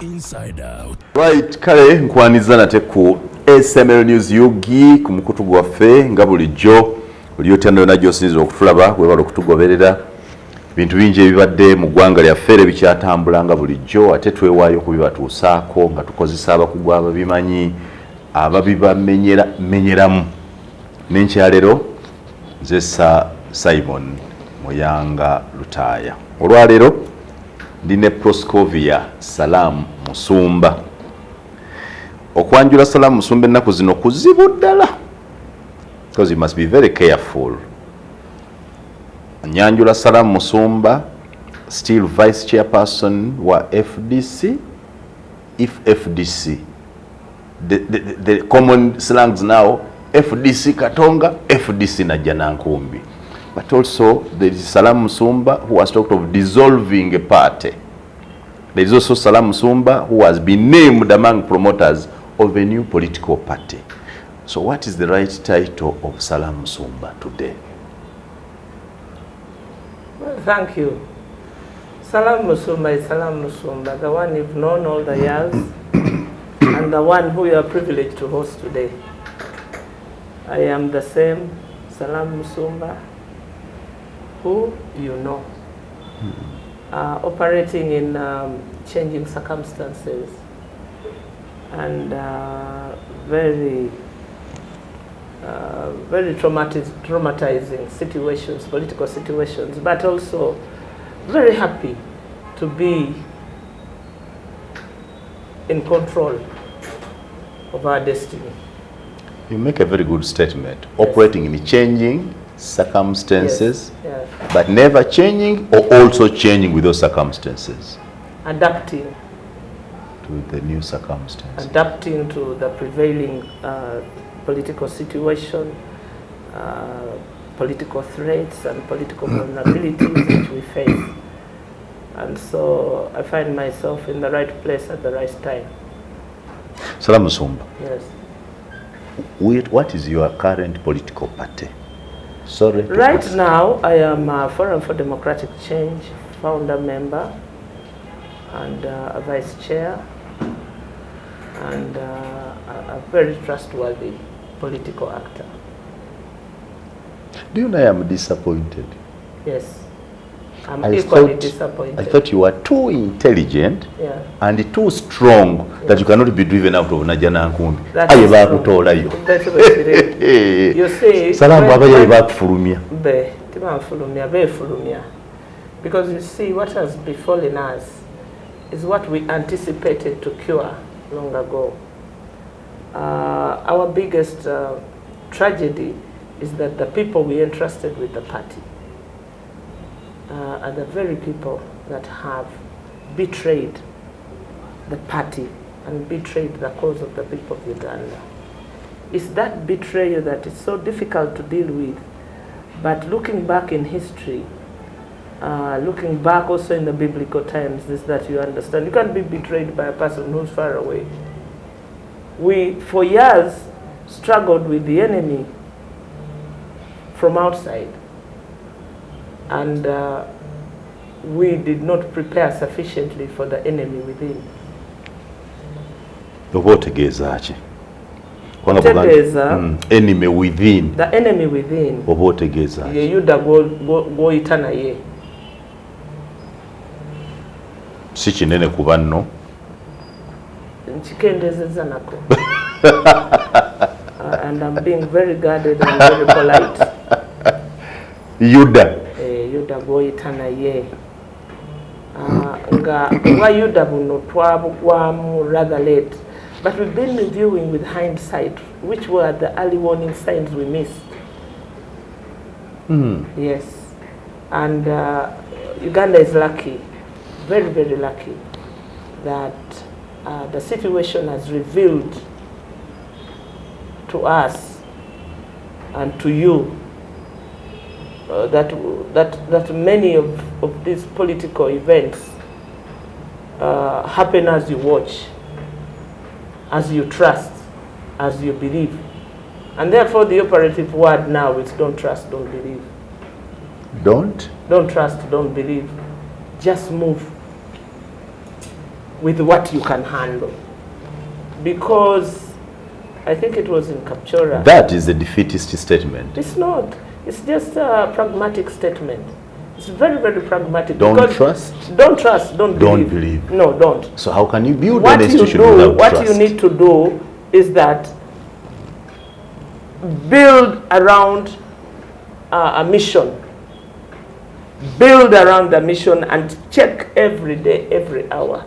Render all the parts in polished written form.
Inside out. Right, kale nkwaniza nate ku SML News yugi ku mukutu gwaffe nga bulijjo olyotendo najjo sinzo okutulaba webalo kutugoberera bintu bingi ebibadde mu ggwanga lyaffe bikyatambula nga bulijjo ate twewaayo kubibatuusaako nga tukozesa abakugwa ababimanyi ababibamenyeramu n'enkyalero nze Simon Muyanga Lutaaya olwaleero ndine Proscovia Salaamu Musumba okwanjula Salaamu Musumba ennaku zino kuzibu ddala because you must be very careful. Nyanjula Salaamu Musumba still vice chairperson wa FDC. If FDC the common slangs now FDC Katonga, FDC Najanankumbi. But also there is Salaamu Musumba who has talked of dissolving a party. There is also Salaamu Musumba who has been named among promoters of a new political party. So what is the right title of Salaamu Musumba today? Well, thank you. Salaamu Musumba is Salaamu Musumba, the one you've known all the years and the one who you are privileged to host today. I am the same Salaamu Musumba who you know, operating in changing circumstances and very traumatizing situations, political situations, but also very happy to be in control of our destiny. You make a very good statement. Yes. Operating in changing circumstances, yes. But never changing or also changing with those circumstances. Adapting to the new circumstances. Adapting to the prevailing political situation, political threats and political vulnerabilities which we face. And so I find myself in the right place at the right time. Salaamu Musumba. Yes. What is your current political party? Sorry. Right now, I am a Forum for Democratic Change founder member and a vice chair and a very trustworthy political actor. Do you know I am disappointed? Yes. I'm equally disappointed. I thought you were too intelligent, yeah, and too strong, yes, that you cannot be driven out of Najanankumbi. You see, because you see, what has befallen us is what we anticipated to cure long ago. Our biggest tragedy is that the people we entrusted with the party are the very people that have betrayed the party and betrayed the cause of the people of Uganda. It's that betrayal that is so difficult to deal with. But looking back in history, looking back also in the biblical times, is that you understand you can't be betrayed by a person who's far away. We, for years, struggled with the enemy from outside. And we did not prepare sufficiently for the enemy within. Enemy within. The enemy within. Ye yuda go itana ye. Si kinene kuba nno. Nchikendezeza nako. And I'm being very guarded and very polite. Yuda. Yuda go itana ye. Nga yuda buno twabugwamu rather late. But we've been reviewing with hindsight which were the early warning signs we missed. Yes. And Uganda is lucky, very, very lucky, that the situation has revealed to us and to you that many of these political events happen as you watch, as you trust, as you believe. And therefore the operative word now is don't trust, don't believe. Don't? Don't trust, don't believe. Just move. with what you can handle. Because I think it was in Kapchora. That is a defeatist statement. It's not. It's just a pragmatic statement. It's very, very pragmatic. Don't trust? Don't trust, don't believe. Don't believe. No, don't. So how can you build What an institution you do, without what trust? you need to do is that build around a mission. Build around the mission and check every day, every hour,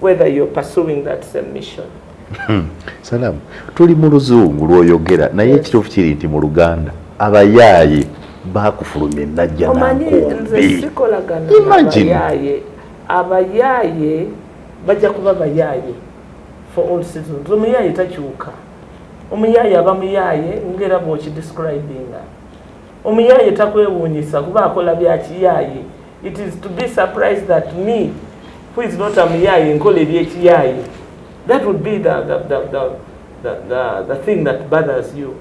whether you're pursuing that same mission. Salaamu, tuli mu luzungu lw'oyogera naye ekituufu kiri nti mu Luganda abayaaye baakufulumya najja nankumbi. Imagine. Abayaaye bajja kuba bayaaye for all seasons. Omuyaaye takyuka. Omuyaaye aba muyaaye ngera bw'okidescribinga. Omuyaaye takwewuunyisa kuba akola bya kiyaaye. It is to be surprised that me, who is not a muyaaye, nkola ebyekiyaaye. That would be the thing that bothers you.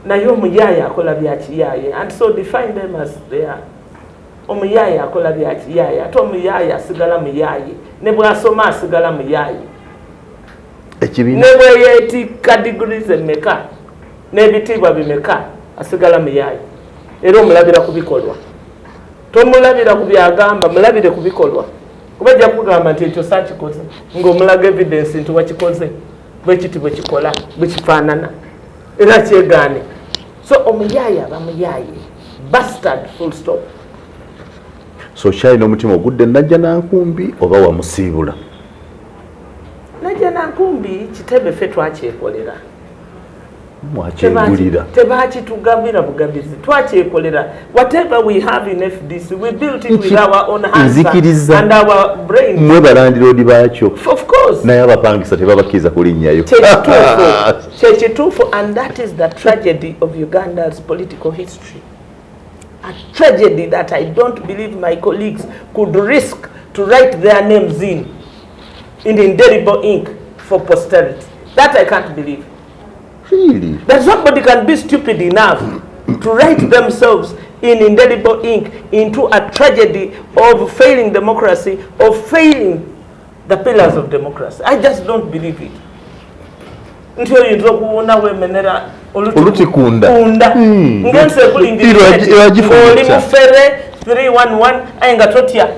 Naye omuyaaye akola bya kiyaaye, and so define them as they are. Omuyaaye akola bya kiyaaye, ate omuyaaye asigala muyaaye, ne bw'asoma asigala muyaaye. Ne bwe yeetikka degrees emmeka n'ebitiibwa bimeka asigala muyaaye. Era omulabira ku bikolwa. Tomulabira ku byagamba, mulabire ku bikolwa. Kuba ajja kugamba nti ekyo saakikoze ng'omulaga evidence nti wakikoze bwe kiti bwe kikola bwe kifaanana era kyegaane. So omuyaaye aba muyaaye, bastard, full stop. So kyalina omutima ogudde najja nankumbi oba wamusiibula? Najja nankumbi kitebe ffe twakyekolera. Mwakyegulira. Tebakitugambira bugabizi, twakyekolera. Whatever we have in FDC, we built it with our own hands and our brains. Mwe balandiroodi baakyo. Of course. Naye abapangisa tebabakkiriza kulinnyayo. Kyekituufu, and that is the tragedy of Uganda's political history. A tragedy that I don't believe my colleagues could risk to write their names in indelible ink for posterity. That I can't believe. Really? That somebody can be stupid enough to write themselves in indelible ink into a tragedy of failing democracy, of failing the pillars of democracy. I just don't believe it. Until you drop one away, Menera, Olutikunda. Ngense kulingirira oli mufere 311 ayenga totya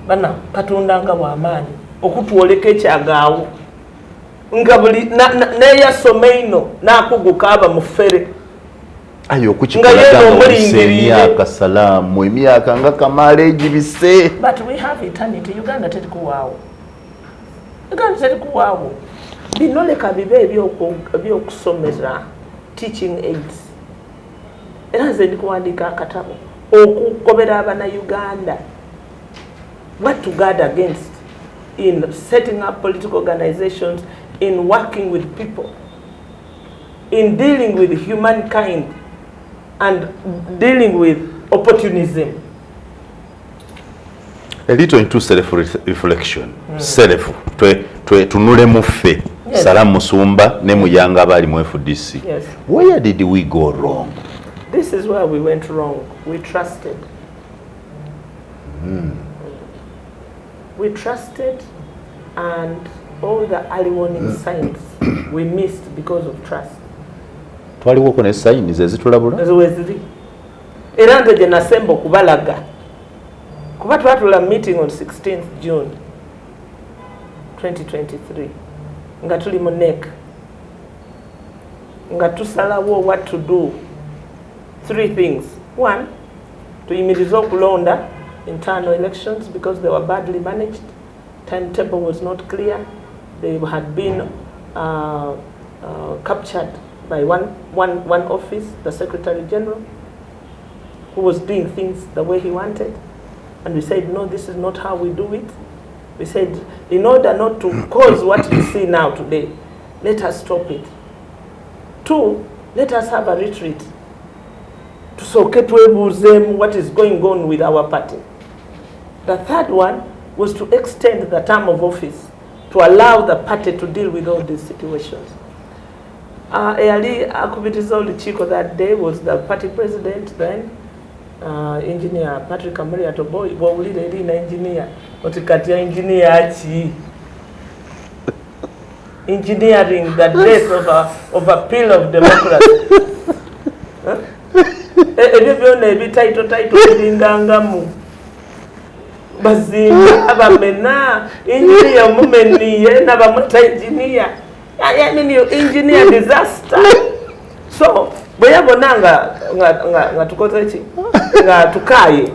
bana Katonda nga bw'amaanyi okutwoleka ekyagaawo nga buli neyasoma ino n'akuguka aba mufere ayo okukikola Salaamu emyaka nga Kamala egibise. But we have eternity. Uganda terikuwaawo. Uganda terikuwaawo. Binoleka bibe ebyokusomera teaching aids. Era nze ndikuwandiika akatabo okukobera abannayuganda what to guard against in setting up political organizations, in working with people, in dealing with humankind and dealing with opportunism. A little into self-reflection. Self. Tunule muffe. Salaamu MUSUMBA ne Muyanga abali mu FDC. Yes. Where did we go wrong? This is where we went wrong. We trusted. We trusted, and all the early warning signs we missed because of trust. Twaliwo ne signs ezitulabula. Eziziri. Era nze gye nasemba okubalaga. Kuba twatula meeting on 16th June 2023. Nga tuli mu NEC. Nga tusalawo what to do. 3 things. 1, tuyimiriza okulonda internal elections because they were badly managed. Timetable was not clear. They had been captured by one office, the Secretary General, who was doing things the way he wanted. And we said, no, this is not how we do it. We said, in order not to cause what you see now today, let us stop it. 2, let us have a retreat to twebuuzeemu what is going on with our party. The 3rd one was to extend the term of office to allow the party to deal with all these situations. Eyali akubiriza olukiiko that day was the party president then, engineer Patrick Amulia to boy bw'owulira erina engineer oti kati engineer ki engineering the death of a pill of democracy. Ebyo byonna ebitaito biringangamu bazimba abamena engineer mumeniye n'abamuta engineer yani engineer disaster. So bwe yabona nga tukoze ki nga tukaye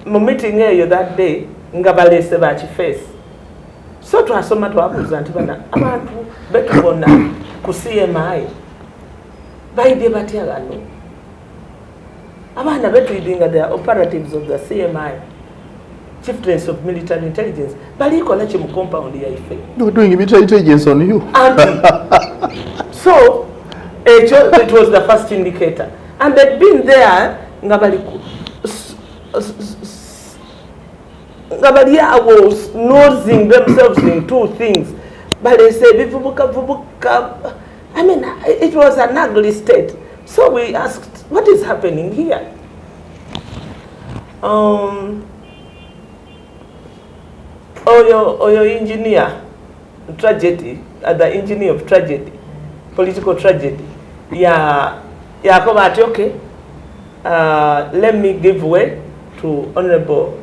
mu meeting eyo that day nga balese bakifeesi. So twasoma twabuuza nti bana abantu betubona ku CMI baidye batya gano abaana betuyidinga the operatives of the CMI chieftains of military intelligence balikola ki mu compound yaife. You're doing military intelligence on you. So it was the first indicator, and they'd been there ngabali was nosing themselves in two things. But they say, I mean, it was an ugly state. So we asked, what is happening here? Your engineer, tragedy, the engineer of tragedy, political tragedy. Yeah, come at okay. Let me give way to Honorable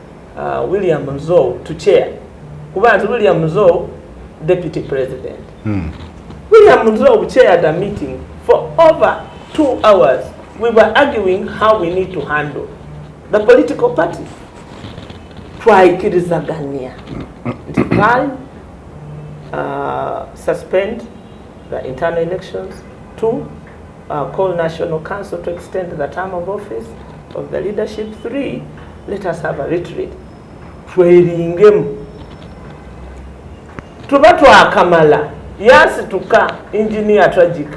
William Mzo to chair. Kubantu William Mzo, deputy president. William Mzo chaired a meeting for over 2 hours. We were arguing how we need to handle the political parties. Twayikirizaganya. Suspend the internal elections. 2, call National Council to extend the term of office of the leadership. 3, let us have a retreat. Tweringemu. Tuba twakamala. Yasi tuka engineer tragic.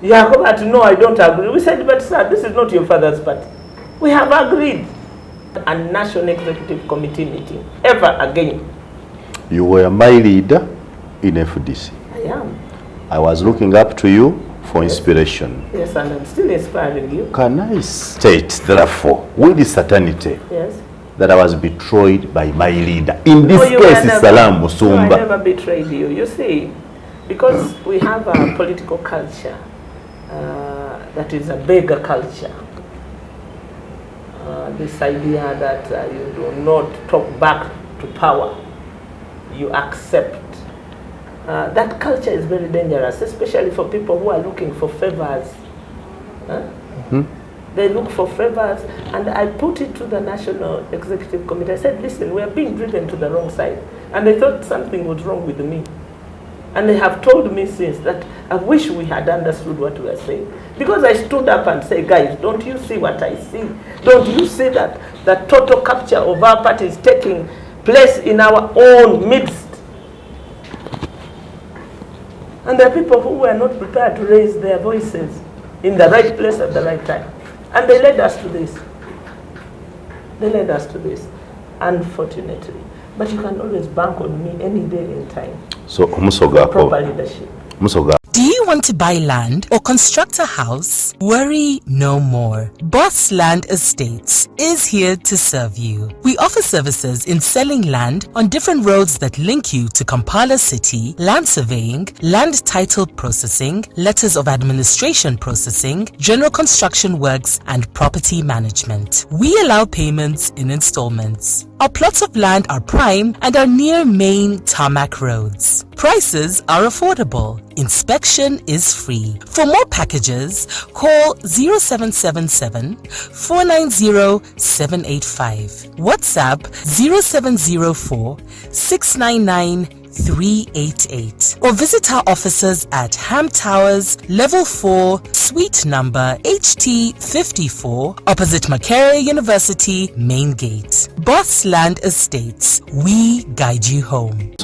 Yakoba no, I don't agree. We said, but sir, this is not your father's party. We have agreed. A National Executive Committee meeting ever again. You were my leader in FDC. I am. I was looking up to you for inspiration. Yes, and I'm still inspiring you. Can I state, therefore, with certainty, yes, that I was betrayed by my leader? In this case, Salaamu MUSUMBA. No, I never betrayed you. You see, because we have a political culture that is a beggar culture. This idea that you do not talk back to power, you accept. That culture is very dangerous, especially for people who are looking for favors. They look for favors, and I put it to the National Executive Committee. I said, listen, we are being driven to the wrong side. And they thought something was wrong with me. And they have told me since that I wish we had understood what we were saying. Because I stood up and said, guys, don't you see what I see? Don't you see that the total capture of our party is taking place in our own midst? And there are people who were not prepared to raise their voices in the right place at the right time. And they led us to this. They led us to this, unfortunately. But you can always bank on me any day in time. So, Musoga, proper leadership. Musoga. Do you want to buy land or construct a house? Worry no more. Boss Land Estates is here to serve you. We offer services in selling land on different roads that link you to Kampala City, land surveying, land title processing, letters of administration processing, general construction works, and property management. We allow payments in installments. Our plots of land are prime and are near main tarmac roads. Prices are affordable. Inspection is free. For more packages, call 0777 490 785. WhatsApp 0704 699 388, or visit our offices at Ham Towers, Level 4, Suite number HT54, opposite Makerere University, Main Gate. Boss Land Estates, we guide you home.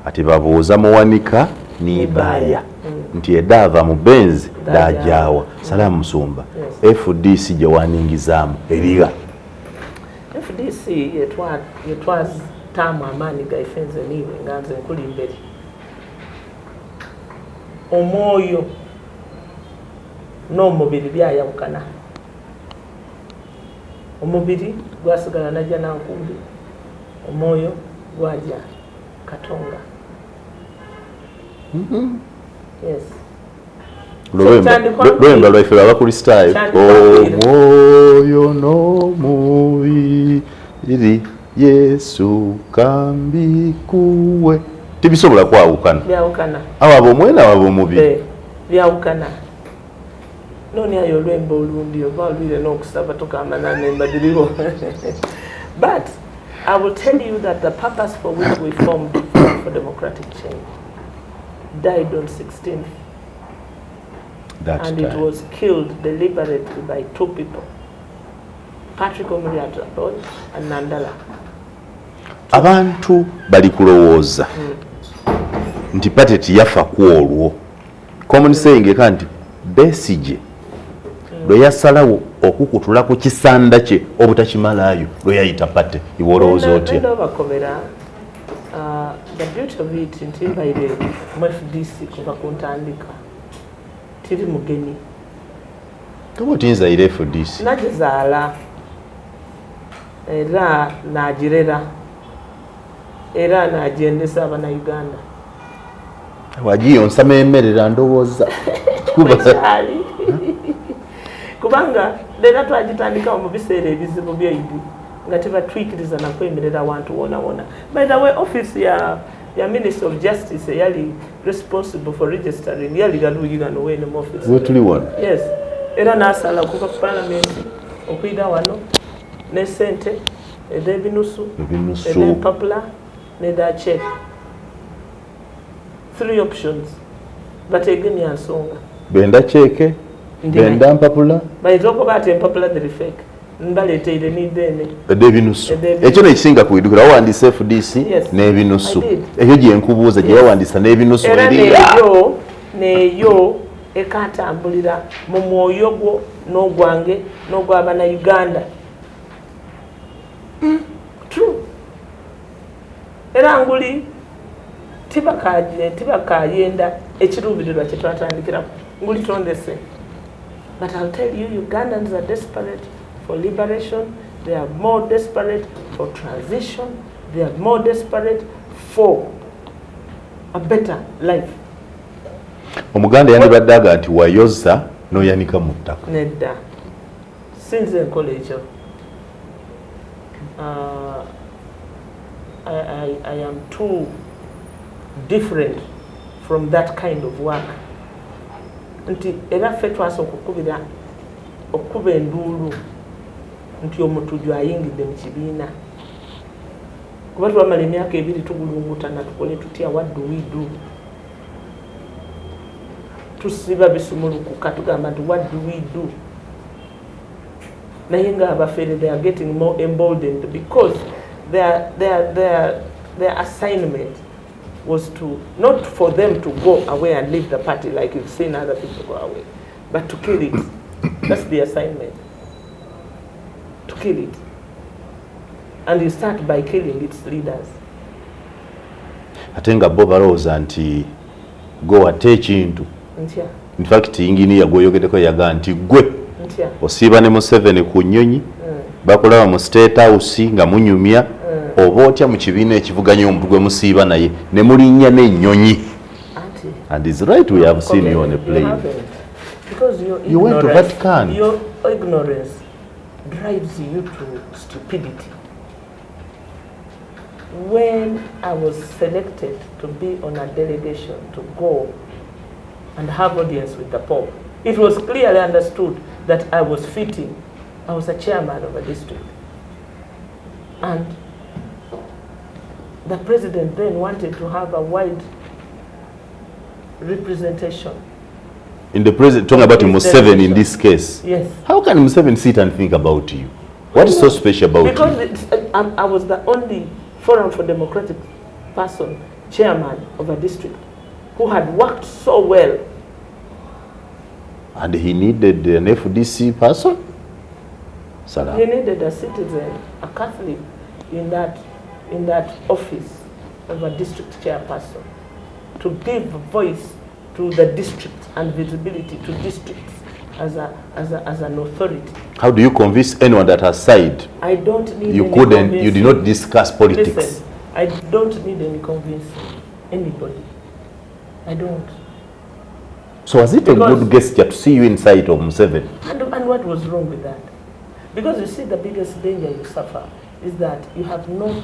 Ati babuuza muwanika nibaya nti edava mu benzi dajawa. Salaamu MUSUMBA, FDC gye waningizaamu eriga. FDC yetwazi tamu amaanyi gaifenze niwe nganze nkuli mbere omwoyo n'omubiri byayawukana. Omubiri gwasigala najja nankumbi, omwoyo gwajja Katonga. Yes. Lwemba lwaife lw'abakristaayo omwoyo n'omubiri Yesu kambikuwe tibisobola kwawukana. Byawukana. Awaba omwoyo n'awaba omubiri. Byawukana. Noni ayo olwemba olundi oba olwire n'okusaba tukamana nemba diriwo. But I will tell you that the purpose for which we formed for democratic change died on 16th. And it was killed deliberately by two people, Patrick Omuriat and Nandala. Abantu bali kulowooza nti Pateti yafa ku olwo. Common saying kanti Besigye lwe yasalawo okukutula ku kisanda kye obutakimalayo lwe yayita Pate iwolowooza otya? The beauty of it nti mbaire mu FDC kuva ku ntandika tiri mugeni. Kama otinzaire FDC? Nagizaala era nagirera era nagyendesa abana Uganda. Wagiyonsa meemerera ndowooza kubanga leero twagitandikawo mu biseera ebizibu by'Idi nga tebatwikiriza nakwemerera awantu wona wona. By the way, office ya Minister of Justice yali responsible for registering yali galuyigano wene mu office. Wetuli wano? Yes. Era nasala okuva ku parliament okuyida wano ne sente ed'ebinusu ed'empapula n'eda check. 3 options. Bategemi N'ensonga. Benda cheke, benda mpapula. Bayitoko bati empapula diri fake. Mbaleteire n'idene. Ed'ebinusu. Ekyo nekisinga kuidukira wawandisa FDC n'ebinusu. Ekyo gye nkubuuza gye wawandisa n'ebinusu era neyo ekatambulira mu mwoyo gwo n'ogwange n'ogw'abana Uganda. True. Era nguli tibakayenda ekiruubirirwa kye twatandikira nguli tondese. But I'll tell you, Ugandans are desperate for liberation. They are more desperate for transition. They are more desperate for a better life. Omuganda yandibadde aga nti wayoza n'oyanika mu ttaka. Nedda. Since enkola ekyo. I am too different from that kind of work. Nti era ffe twasa okukuba enduulu nti omutujju ayingidde mu kibiina. Kuba twamala emyaka 2 tugulungutana tukole tutya, what do we do? Tusiba bisumulukuka tugamba nti what do we do? Naye nga abafere they are getting more emboldened because their assignment was to not for them to go away and leave the party like you've seen other people go away, but to kill it. That's the assignment. To kill it. And you start by killing its leaders. Atenga bo balowooza nti go ate ekintu. In fact ingini yagoyogeddeko yaga nti gwe osiiba ne Museveni ku nnyonyi bakulaba mu State House nga munyumya oba otya mu kibiina ekivuganya omuntu gwe musiiba naye ne mulinnya n'ennyonyi. And it's right, we have seen you on a plane. Because you went to Vatican. Your ignorance drives you to stupidity. When I was selected to be on a delegation to go and have audience with the Pope, it was clearly understood that I was fitting. I was a chairman of a district. And the president then wanted to have a wide representation. In the president, talking about Museveni in this case. Yes. How can Museveni sit and think about you? What is so special about you? Because I was the only Forum for Democratic person, chairman of a district, who had worked so well. And he needed an FDC person? He needed a citizen, a Catholic, in that office of a district chairperson to give voice to the district and visibility to districts as an authority. How do you convince anyone that has side? I don't need you any couldn't, convincing. you did not discuss politics. Listen, I don't need any convincing anybody. I don't. So was it because a good gesture to see you inside of Museveni? And what was wrong with that? Because you see, the biggest danger you suffer is that you have not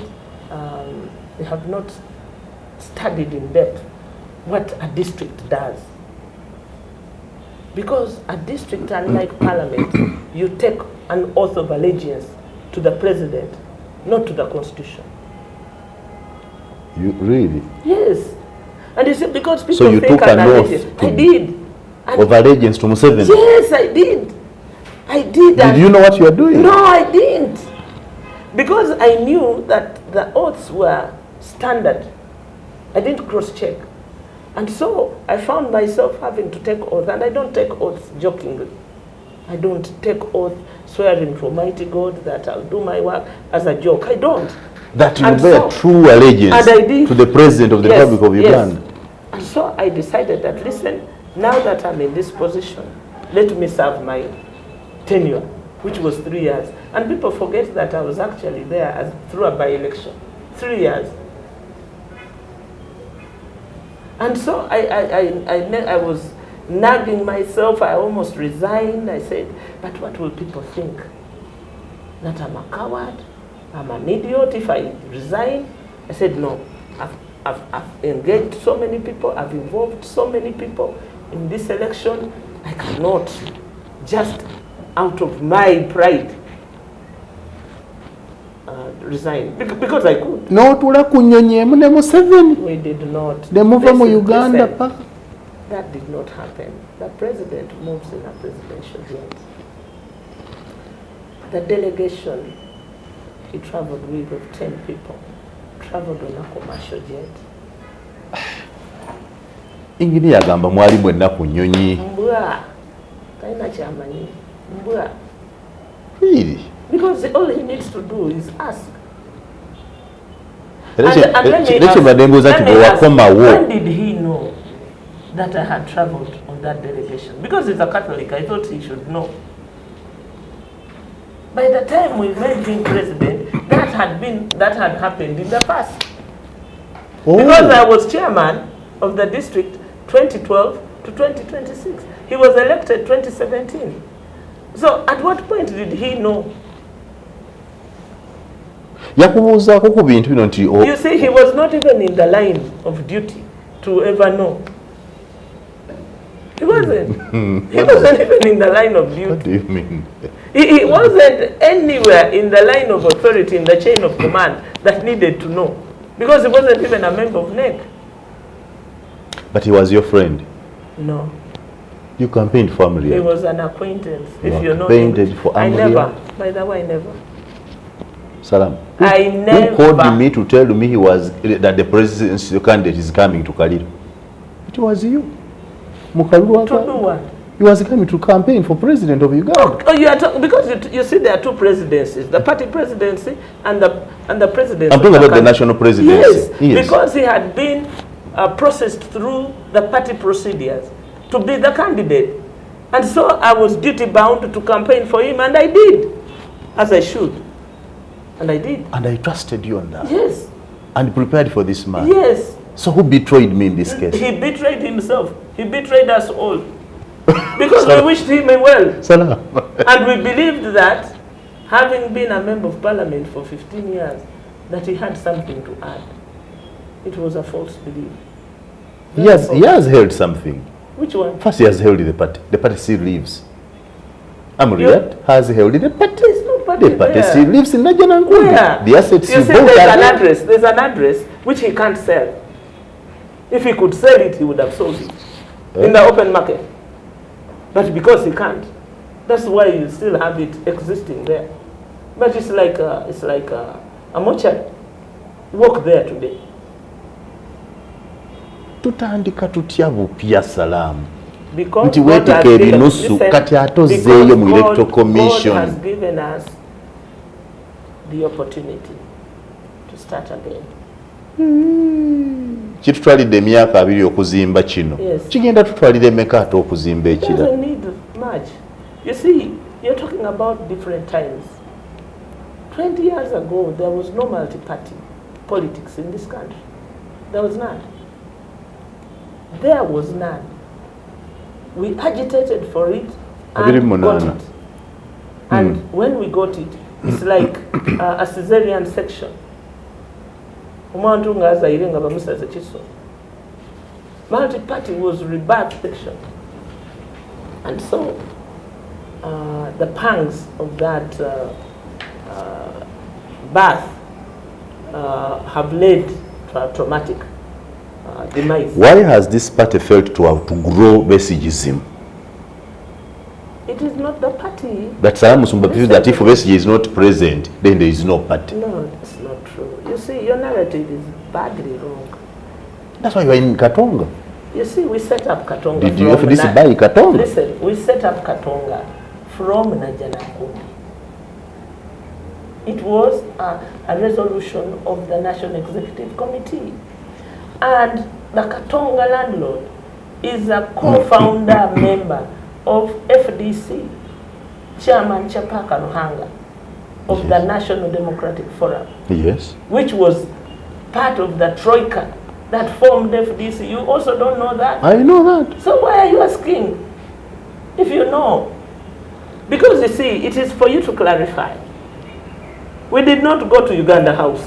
studied in depth what a district does. Because a district, unlike parliament, you take an oath of allegiance to the president, not to the constitution. You really? Yes. And you see, because people so you think took an oath I did. Of allegiance to Museveni? Yes, I did. I did. Did you know what you are doing? No, I didn't. Because I knew that the oaths were standard. I didn't cross-check. And so I found myself having to take oath, and I don't take oaths jokingly. I don't take oath swearing to Almighty God that I'll do my work as a joke. I don't. That you bear true allegiance to the President of the Republic of Uganda. Yes. And so I decided that, listen, now that I'm in this position, let me serve my tenure, which was 3 years. And people forget that I was actually there through a by-election. 3 years. And so I was nagging myself. I almost resigned. I said, but what will people think? That I'm a coward? I'm an idiot if I resign? I said, no. I've engaged so many people. I've involved so many people in this election. I cannot just out of my pride resign, because I could. No, we did not. Uganda. That did not happen. The president moves in a presidential jet. The delegation he traveled with of 10 people traveled on a commercial jet. Ingini yagamba mwali mwenna ku nnyonyi. Mbwa. Kaina chamanyi. Mbwa. Really? Because all he needs to do is ask. When did he know that I had traveled on that delegation? Because he's a Catholic, I thought he should know. By the time we made him president, that had happened in the past. Oh. Because I was chairman of the district 2012 to 2026. He was elected 2017. So at what point did he know? You see, he was not even in the line of duty to ever know. He wasn't. He wasn't even in the line of duty. What do you mean? He wasn't anywhere in the line of authority, in the chain of command that needed to know. Because he wasn't even a member of NEC. But he was your friend? No. You campaigned for Amria? He was an acquaintance. If you know him. For I never. By the way, I never. Salam. I never. Who called me to tell me that the presidential candidate is coming to Kaliru? It was you. To do what? He was coming to campaign for president of Uganda. Oh, you are because you see there are two presidencies, the party presidency and the presidency. I'm talking about the national presidency. Yes, because he had been processed through the party procedures to be the candidate. And so I was duty bound to campaign for him, and I did, as I should. And I did. And I trusted you on that. Yes. And prepared for this man. Yes. So who betrayed me in this case? He betrayed himself. He betrayed us all. Because we wished him well. Salam. And we believed that, having been a member of parliament for 15 years, that he had something to add. It was a false belief. He has held something. Which one? First he has held the party. The party still lives. Amriat has held the party. There's no party the party there. Still lives in Najanangudi. Where? The assets you see, there's an address which he can't sell. If he could sell it, he would have sold it in the open market. But because he can't, that's why you still have it existing there. But it's like a mortuary. Walk there today. Tutandika tutya bupya Salaamu. Because nti weetika ebinusu kati atozeeyo mu electoral commission. God has given us the opportunity to start again. Kitutwalidde emyaka 2 okuzimba kino. Kigenda tutwalira emeka ate okuzimba ekira. It doesn't need much. You see, you're talking about different times. 20 years ago, there was no multi-party politics in this country. There was none. There was none. We agitated for it and got it. And when we got it, it's like a cesarean section. Multi-party was rebirth section. And so the pangs of that birth have led to a traumatic demise. Why has this party failed to outgrow Besigyeism? It is not the party. But Salaamu MUSUMBA believes that if Besigye is not present, then there is no party. No, that's not true. You see, your narrative is badly wrong. That's why you are in Katonga. You see, we set up Katonga. Did you FDC buy Katonga? Listen, we set up Katonga from Najanakundi. It was a resolution of the National Executive Committee. And the Katonga landlord is a co-founder member of FDC, Chairman Chapaka Ruhanga of the National Democratic Forum. Yes. Which was part of the Troika that formed FDC. You also don't know that? I know that. So why are you asking if you know? Because you see, it is for you to clarify. We did not go to Uganda House.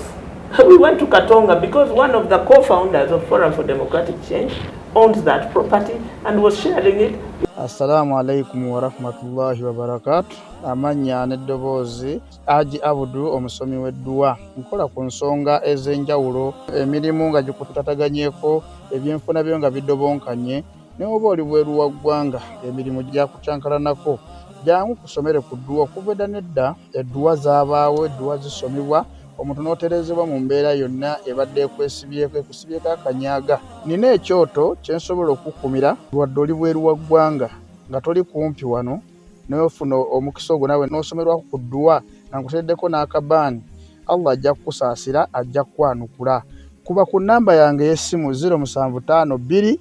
We went to Katonga because one of the co-founders of Forum for Democratic Change owns that property and was sharing it. Assalamu alaikum wa rahmatullahi wa barakatuh. Amanya neddobozi Aji Abudu omusomi w'edduwa. Nkola ku nsonga ez'enjawulo, emirimu nga gikutataganyeko, ebyenfuna byo nga bidobonkanye, ne oba oli bweru wa ggwanga emirimu gyakucankalanako. Jangu kusomere ku dduwa okuva edda nedda edduwa zaabaawo, edduwa zisomibwa, omuntu n'oterezebwa mu mbeera yonna ebadde ekwesibyeko ekusibyeko akanyaaga. Nina ekyoto kye nsobola okukumira wadde oli bweru wa ggwanga nga toli kumpi wano n'ofuna omukisa ogwo naawe n'osomerwako ku dduwa nga nkuteddeko n'akabaani. Allah ajja kukusaasira, ajja kukwanukula. Kuba ku nnamba yange y'essimu 075 2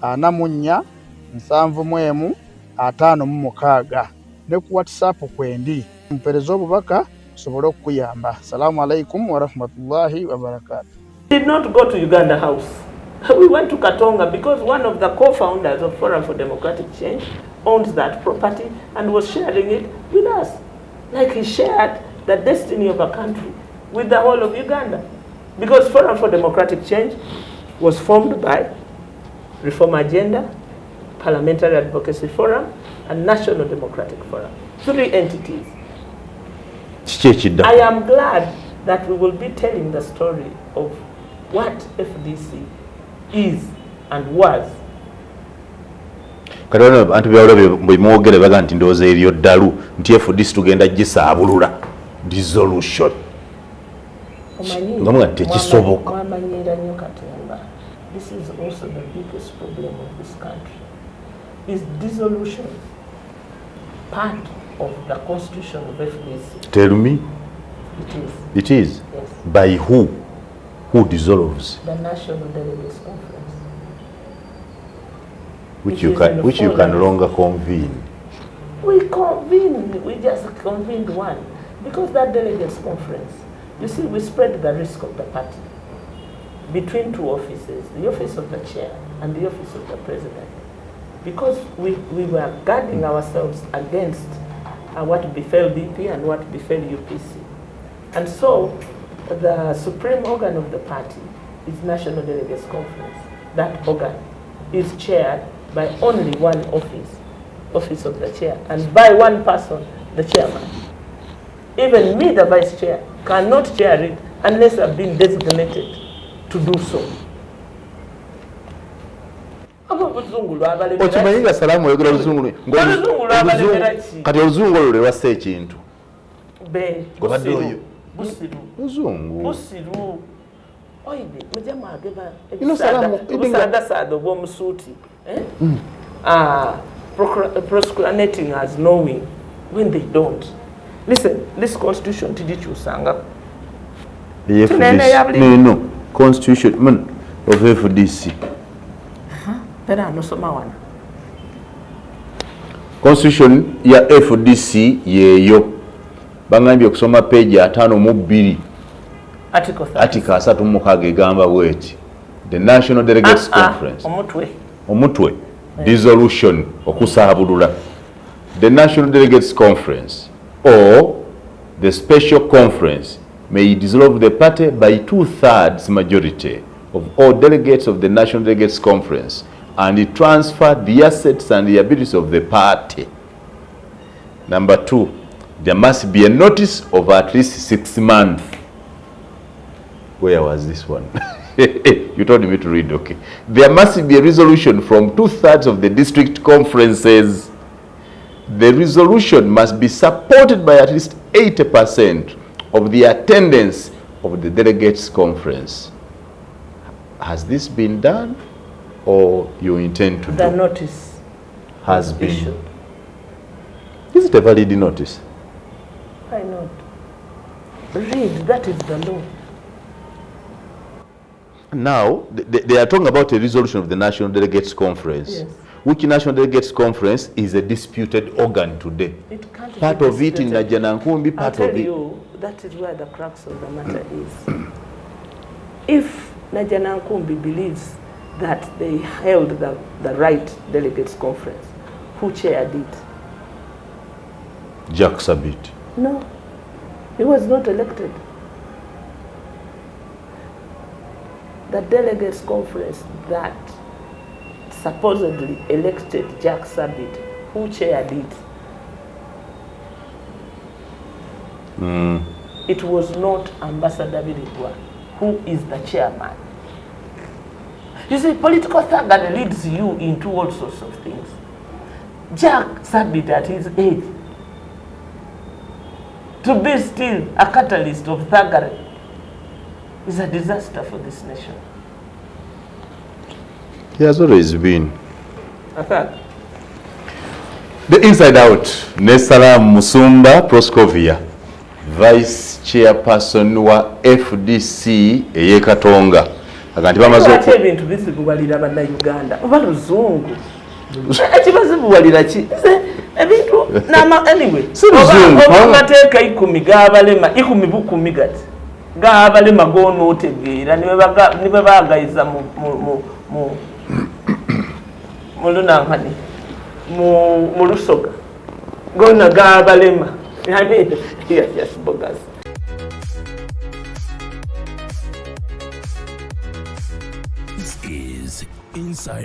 44 7 ne ku WhatsApp kwendi mpereza obubaka sobole okuyamba. Assalamu alaikum wa rahmatullahi wa barakatuh. We did not go to Uganda House. We went to Katonga because one of the co-founders of Forum for Democratic Change owns that property and was sharing it with us. Like he shared the destiny of a country with the whole of Uganda. Because Forum for Democratic Change was formed by Reform Agenda, Parliamentary Advocacy Forum, and National Democratic Forum. 3 entities. I am glad that we will be telling the story of what FDC is and was. Kati antu byawula bimwogere baga nti ndowooza eryo ddalu nti FDC tugenda gisaabulula dissolution. Ngamuga nti tekisoboka. Mwamanyira nnyo Katonda. This is also the biggest problem of this country. Is dissolution part of the constitution of FDC? Tell me. It is. It is? Yes. By who? Who dissolves? The National Delegates Conference. Which you can no longer convene. We convened, we just convened one. Because that Delegates Conference, you see, we spread the risk of the party between 2 offices, the office of the chair and the office of the president. Because we were guarding ourselves against what befell BP and what befell UPC. And so the supreme organ of the party is National Delegates Conference. That organ is chaired by only one office of the chair, and by one person, the chairman. Even me, the vice chair, cannot chair it unless I've been designated to do so. Okimanyi nga Salaamu oyogera oluzungu kati oluzungu olwo lwewassa ekintu obadde oyo luzungu obusaadasaada obw'omusuuti procrastinating as knowing when they don't. Listen, this constitution tigikyusangako no constitution of FDC. Pera nosoma wana. constitution ya FDC yeyo bangambye okusoma page 52 article 36 egamba bweti the National Delegates Conference omutwe dissolution okusaabulula the National Delegates Conference or the Special Conference may dissolve the party by 2/3 majority of all delegates of the National Delegates Conference and transfer the assets and the abilities of the party. Number 2, there must be a notice of at least 6 months. Where was this one? You told me to read, okay. There must be a resolution from 2/3 of the district conferences. The resolution must be supported by at least 80% of the attendance of the delegates conference. Has this been done or you intend to do? The notice has been issued. Is it a valid notice? Why not? Read, that is the law. Now, they are talking about a resolution of the National Delegates Conference. Yes. Which National Delegates Conference is a disputed organ today. It can't part be of it in disputed. Najanankumbi, part I'll of tell it. you, that is where the crux of the matter is. If Najanankumbi believes that they held the right delegates conference, who chaired it? Jack Sabit. No, he was not elected. The delegates conference that supposedly elected Jack Sabit, who chaired it? It was not Ambassador Birigwa, who is the chairman. You see, political thuggery leads you into all sorts of things. Jack Sabit at his age, to be still a catalyst of thuggery, is a disaster for this nation. He has always been. A thug. The inside out, Salaamu MUSUMBA Proscovia, Vice Chairperson wa FDC eyekatonga. Aganti bamaze ate ebintu bizibuwalira bannayuganda oba luzungu. Ekibazibuwalira ki? Ebintu anyway. Oba amateeka 10 g'abalema 10 bukumi gati g'abalema g'onootegeera ne bwe baagayiza mu lunankani mu lusoga gonna g'abalema. I mean, yes, bogus.